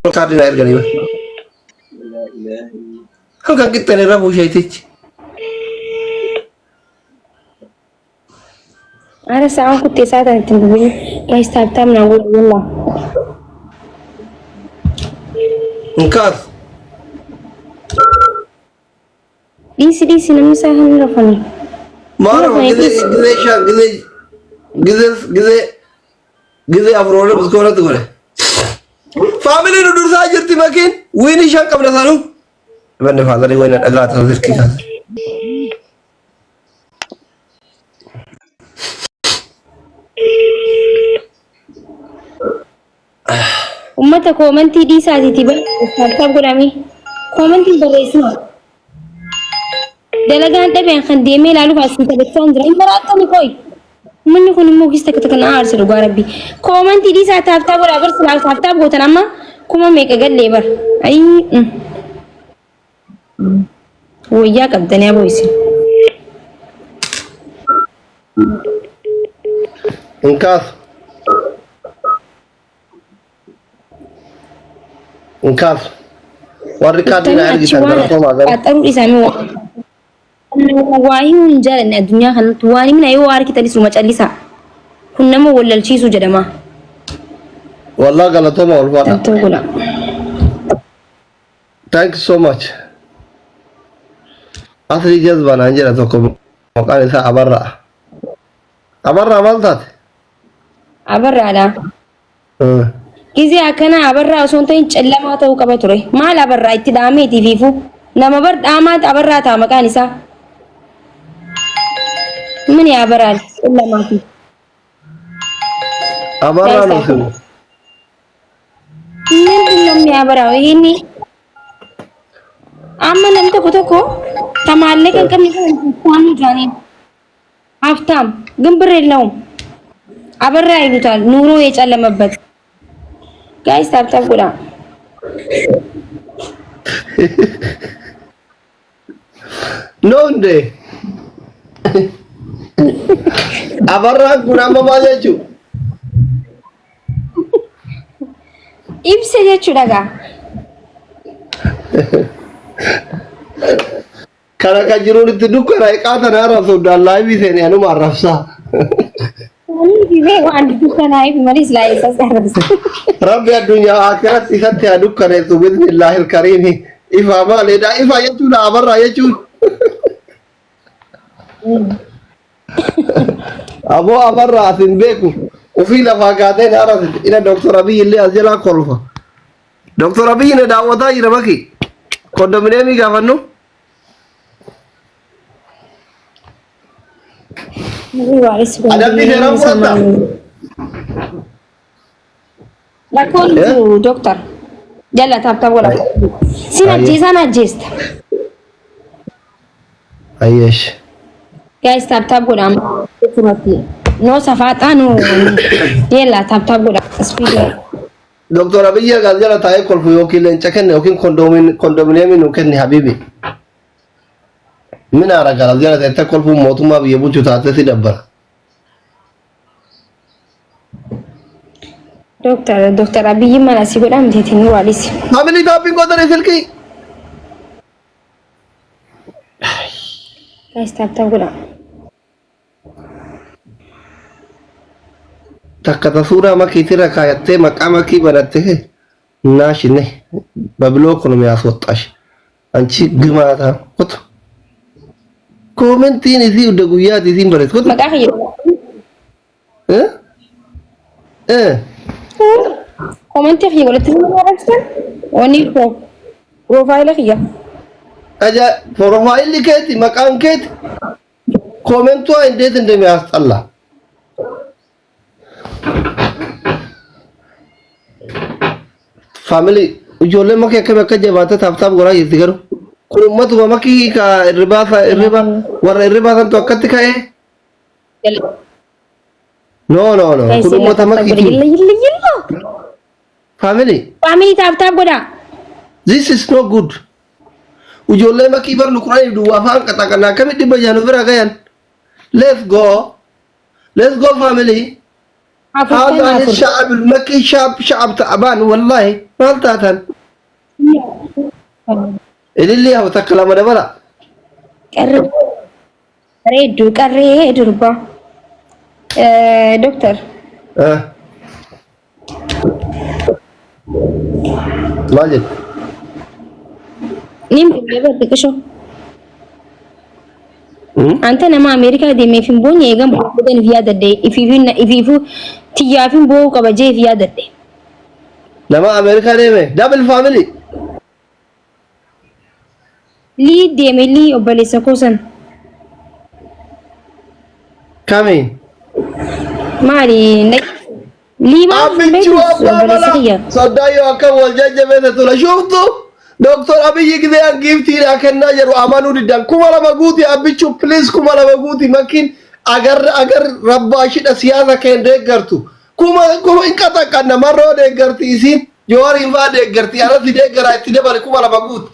كاردينا إرجعني بس هل كان كنت أنا رافو شيء تيجي أنا ساعة كنت ساعة تنتبه كيس تابتام نقول والله إنكار ديسي نمي ساعة نرفني ما أعرف كذا شان كذا أفرولة بس كورة تقوله فاميلي ندور ساجر تماكين وين شان قبل ثانو بني فاضل وين الأجرات هذه كذا ummata koomantii dhiisaatiiti barreessaa godhame koomantiin barreessina dalagaan dhabeen kan deemee ilaaluuf asiin taphachaan jira hin baraatani koy manni kun immoo gis takka takka na aarsa dhugaa rabbi koomantii dhiisaa taaftaa godhaa bar silaa taaftaa gootan amma kuma meeqa gallee bar ayi wayyaa qabdanii abooysin إنكار إنكار والركادين عندي تقدر أتروح إسامي واهي من جال الدنيا خلت واني من أيوة عارك تلي سوما تليسا كنا ما ولا الشيء سوجد ما والله غلطوا ما والله تقول thank you so much أصلي جذب أنا أنجل أتوقع مكان إذا أبرة مالتات أبرة على كذا أكنا أبرة أصلا تلا ما تو كبتوري ما لا أبرة إتدامي تفيفو نما برد أمات أبرة تام مكان إسا من يا أبرة إلا ما في أبرة نسمع من يا أبرة ويني أما لم تكتوكو تمالك كم يكون جاني أفتام جنبر اللوم أبرة يقول نورو يجعل مبد guys تاب كلا نونde أبرة كنا ما باجي إبسة جتشودا Karena kajirun itu duka naik kata nara sudah live ini anu marafsa. ini wan duka naik maris lai sasar. Rabbi dunia akhirat ikat ya duka itu bismillahil karim. Ifa ma leda ifa ya tu dah abar ya tu. Abu abar asin beku. Ufi la fagate nara ina doktor Abi illi azela kolfa. Doktor Abi ina dawata ira baki. Kondominium gavanu. Ada pikiran buat lakon tu dokter jalla tap wala sina jisa na jista Ayesh guys tap wala no safata no jalla tap wala speaker Doktor Abi ya gazela tae kolfu yokilen chakene yokin kondominium nuken habibi من أرى قال زيادة تأكل في موت ما بيبون شو تعطي دبر. دكتور أبي ما نسيب أم تيتني واليس. ما بني تابين قدر يسلكي. كايس تقولا. تكتا سورة ما كثيرة كايتة ما كم كي بنته ناشنه ببلوك نمي أصوتاش. أنشي جماعة كتو. Komentin isi udah guyat isi beres kok. Makasih. Komentar ya kalau tuh ngerasa, wani profile ya. Aja profile lihat makan ket. Komen tuh inde tende meas Allah. Family ujole makai kemaka jabata tap gora yiti karo. Kurumatu mamaki ka riba warna riba kan to katika no kurumatu mamaki family tap goda this is no good ujolle maki bar lukurai dua fang katakan kami di bajanu vera kayan let's go family هذا الشعب المكي شعب تعبان والله مالتاتن اللي هو تكلم انا بلا قريد ربا دكتور ماجد نيم بدك شو أنت نما أمريكا دي ما في بوني يجمع بدن في هذا الدي if تيجي بو كبجي في هذا الدي نما أمريكا دي ما دبل فاميلي لي دي ملي أبلي سكوسن كمين مالي لي ما أبلي سكيا صدقني أكمل والجاج بيت تولا شوفتوا دكتور أبي كده أجيبتي لكن ناجر وأمانو ددان كمالا بقولي أبي شو بليز كمالا بقولي ممكن agar rabbashi da siyasa kan deeggartu kuma in kata kanna marro deeggarti isin jawari fa deeggarti arati deeggara itti dabale kuma la bagut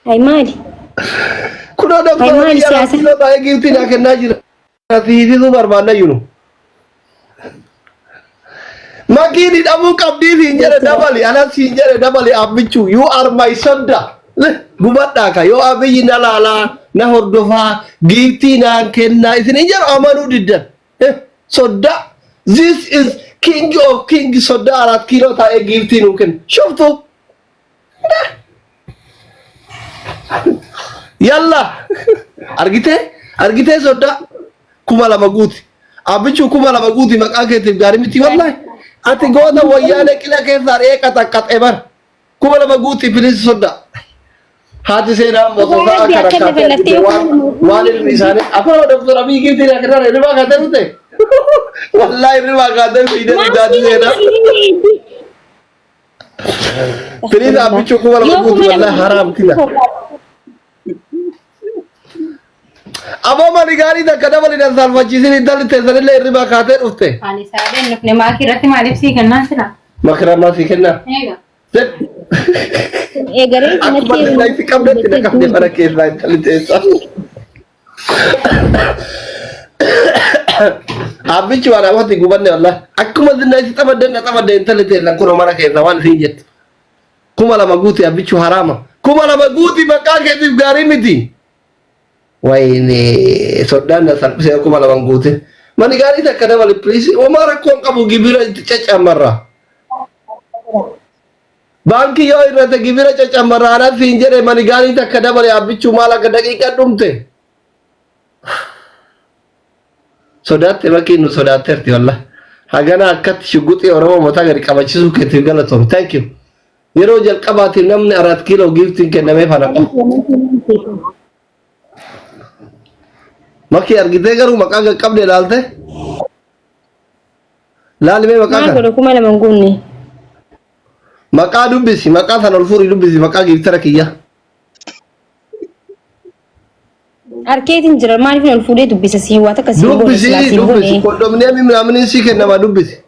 ay mali kuno doctor siyasa kuno ba gifti da kan najira ati hidu barbanna yunu magini damu kabdi sinjere dabali ana sinjere dabali abichu you are my sonda gubadha ka yo abiyi na lala na hordofa gifti na kenna isin injero amanu diddan soda this is king of king soda 4 kilo ta e gifti nuken shuftu yalla argite soda kuma la maguti abichu kuma la maguti makake garimiti wallahi ati goda wayane kila ke sare kata ebar kuma la maguti please soda hati sena motosa akarakate walil misane apa dokter abi gitu ya kena riba kata ute wallahi riba kata ide dadi sena please abi cukup wala maguti wallahi haram kila aba maligari da kada wali dan salva chizini dal tesare le riba kata ute ali sade nukne makirati malipsi kanna sina makra ma sikenna hega egare aku lagi fikam dan tidak kami pada kes lain kali desa abi cuara waktu gubannya Allah aku masih nanti tamat dan tali desa kurang mana kes lawan sinjet kumala maguti abi cu harama kumala maguti maka kes gari miti wah ini saudara saya kumala maguti mani gari tak kada wali polisi omara kong kamu gibira caca marah Banki yo irate gibira caca marana finjere manigani ta kada bale abichu mala kada ika dumte sodate makinu sodate terti wallah hagana akat shuguti oromo mota gari kabachisu keti galatom thank you yero jal qabati namne 4 kilo gifting kename fana maki argite garu makaga qabde lalte lalme makaga ko kuma la manguni maka dubbisi maka sanol furi dubbisi maka giftara kiyya arketin jira mali fil fude dubbisi si wata kasi dubbisi ko domne mi namni sike na ma dubbisi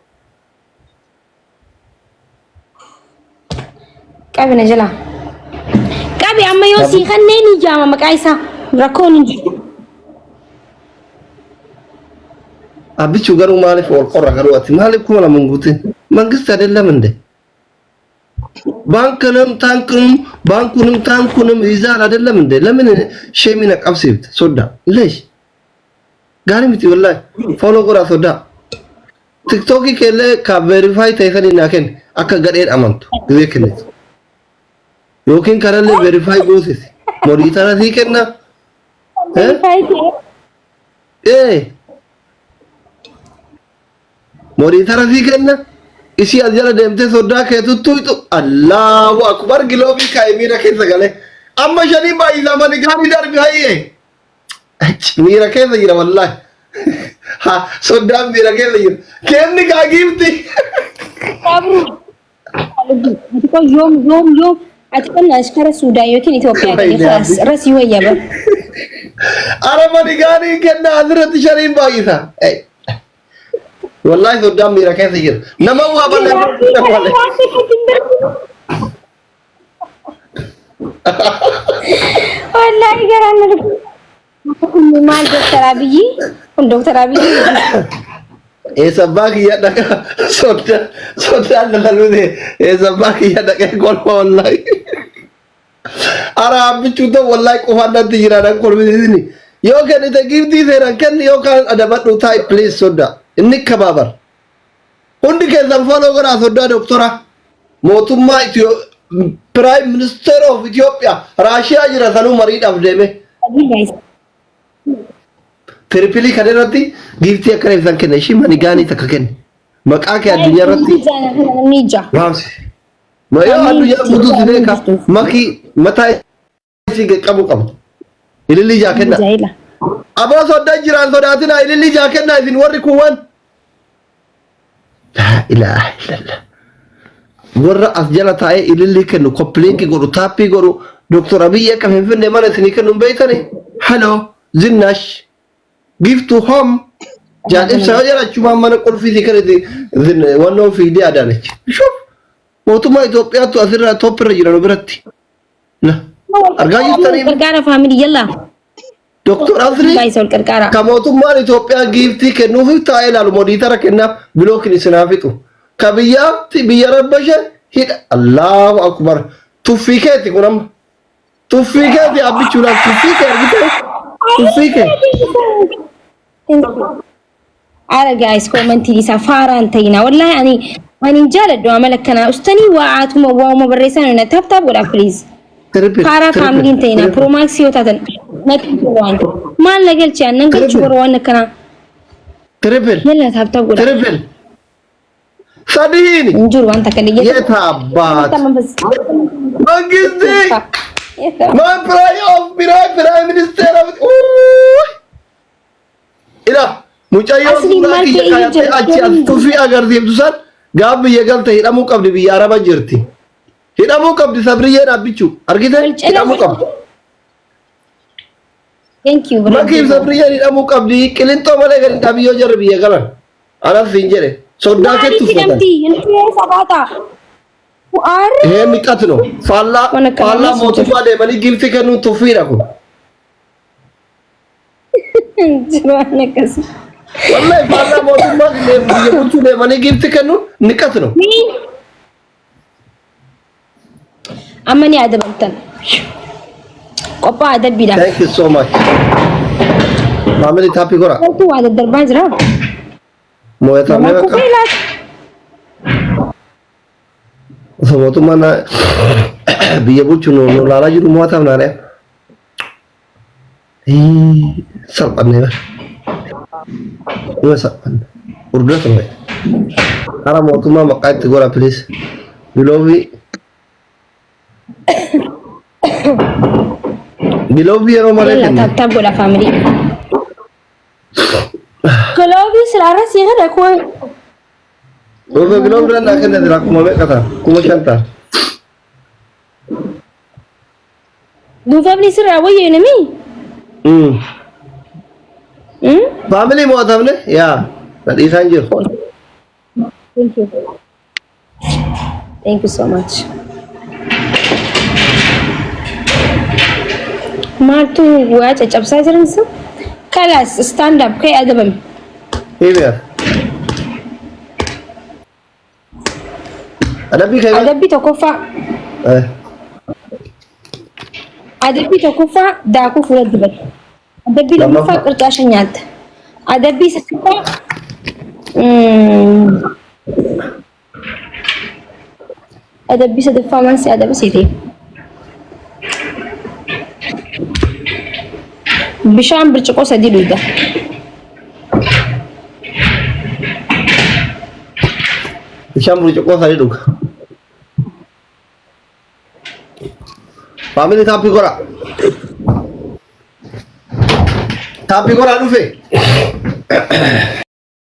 kabi na jala kabi amma yo si khanne ni jama makaisa rakoni abichu garu mali fol qorra garu ati mali kuma la mungutin mangista della mende bankunum tankunum izar አይደለም እንደ ለምን ሸሚና ቀብሲብት ሶዳ ليش ጋሪምቲ ወላሂ ፎሎ ጎራ ሶዳ ቲክቶክ ከለ ካቨሪፋይ ተይፈኒና ከን አከ ገደን አመንቱ ግዜ ከነት ዮኪን ከረለ ቬሪፋይ ጎሲስ ሞዲታራ ሲከና ሞዲታራ ሲከና isi ajala demte soda ke tuttu Allahu akbar gilobi kai mira ke sagale amma shani bai zamani gani dar bi haye mira ke zagira wallahi ha soda mira ke zagira kenni ka gifti abru ko yom atkan ashkara suda yokin ethiopia ke khas ras yuya ba aramani gani kenna hazrat sharin bai tha والله قدام ميرا كيف يجر نما هو ابن والله يجر ማን ዶክተር አብይ ዶክተር አብይ ኤሰባክ ያደቀ ሶዳ ለለሉት ኤሰባክ ያደቀ ቆልፎ ወላሂ አራ አብቹቶ ወላሂ ቆፋዳት ይራዳ ቆልቢኒ ዮከን ተጊብቲ ሰራን ከን ዮካን አደበዱ ታይ ፕሊዝ ሶዳ እንከባበር ሁንድ ከዘን ፎሎ ገራ ሶዳ ዶክተራ ሞቱማ ኢትዮ ፕራይም ሚኒስተር ኦፍ ኢትዮጵያ ራሺያ ጅራ ሰኑ መሪድ አፍደሜ ትሪፕሊ ከደረቲ ጊፍቲ አከረ ዘንከነ እሺ ማኒጋኒ ተከከን መቃከ አዱኛ ረቲ ኒጃ ዋስ ማዮ አዱኛ ሙዱ ዝኔካ ማኪ መታይ ሲገቀሙ ቀሙ ኢልሊ ጃከና አባ ሶዳ ጅራን ሶዳትና ኢልሊ ጃከና ኢን ወርኩዋን ላ ኢላሃ ኢላላህ ወራ አስጀላታዬ ኢልሊ ከኑ ኮፕሊንክ ጎሩ ታፒ ጎሩ ዶክተር አብይ ከፈንፈን ማለት ንከኑ በይተኔ ሃሎ ዝናሽ give to home jadi saya cuma mana kursi dikit one of ide adanech shuf motuma Ethiopia tu asira top rajira berarti nah arga yutani karkara family yalla doktor asri gaisol karkara kamotuma Ethiopia give ke nuhu taila monitor kenna block ni sinafitu kabiya tibiya rabasha hid Allahu akbar tufikati kunam tufikati abichula tufike على جايز كومنتي لي سفارة انتينا والله يعني انجال الدعاء ملكنا استني وعات وما بريسان ونا تاب تاب ولا بليز فارا فاميلي انتينا بروماكسيو تاتن نتوان ما لقيت شيء ننقل شوروان كنا تربل يلا تاب تاب ولا تربل صديني نجور وانت كان يا تابات ما قصدي ما براي مينستر إلا mucayyoo suuraa kiyya kaayyattee achi as tuffii agarsiiftusan gaabbi yeegalte hidhamuu qabdi biyya araba jirti hidhamuu qabdi sabriyyeen abbichu argite hidhamuu qabdi makiif sabriyyeen hidhamuu qabdi qilintoo malee gadi dhabiyyoo jarri biyya galan anas siin jedhe soddaa kettu fudhatan miqat no faallaa mootummaa deemanii gibsi kennuun tuffiidha kun والله فاضل موضوع ما يقولوا لي ماني جبت كانوا نكتنو أماني أدب أنتن قبا أدب بلا thank you so much मामले थापी कोरा तू अदब दरबार जरा मोए थामे का सब तो मना बिया बुचु नो लाला जी रुमा था ना रे सब अन्य Dua sapan, urut sampai. Karena mau tuh mah makai tiga lah please. Bilowi yang mana ni? Tak boleh family. Bilowi selaras sih kan aku. Bilowi kan nak kena aku mau kata, aku mau cantar. Dua family selaras ya ni. Family mau tahu ni? Ya, tadi sanjur. Thank you so much. Martu gua cecap saja langsung. Kelas stand up kayak ada bem. Iya. Ada bi tokofa. Ada bi tokofa dah aku full debat. Adabi lama fakir kasihnyat. Adabi sekitar adabi sedefa masih adabi sini. Bisham bercukup sedih juga. Bisham bercukup sedih juga. Family tapi korang. Tapi kau anu fe.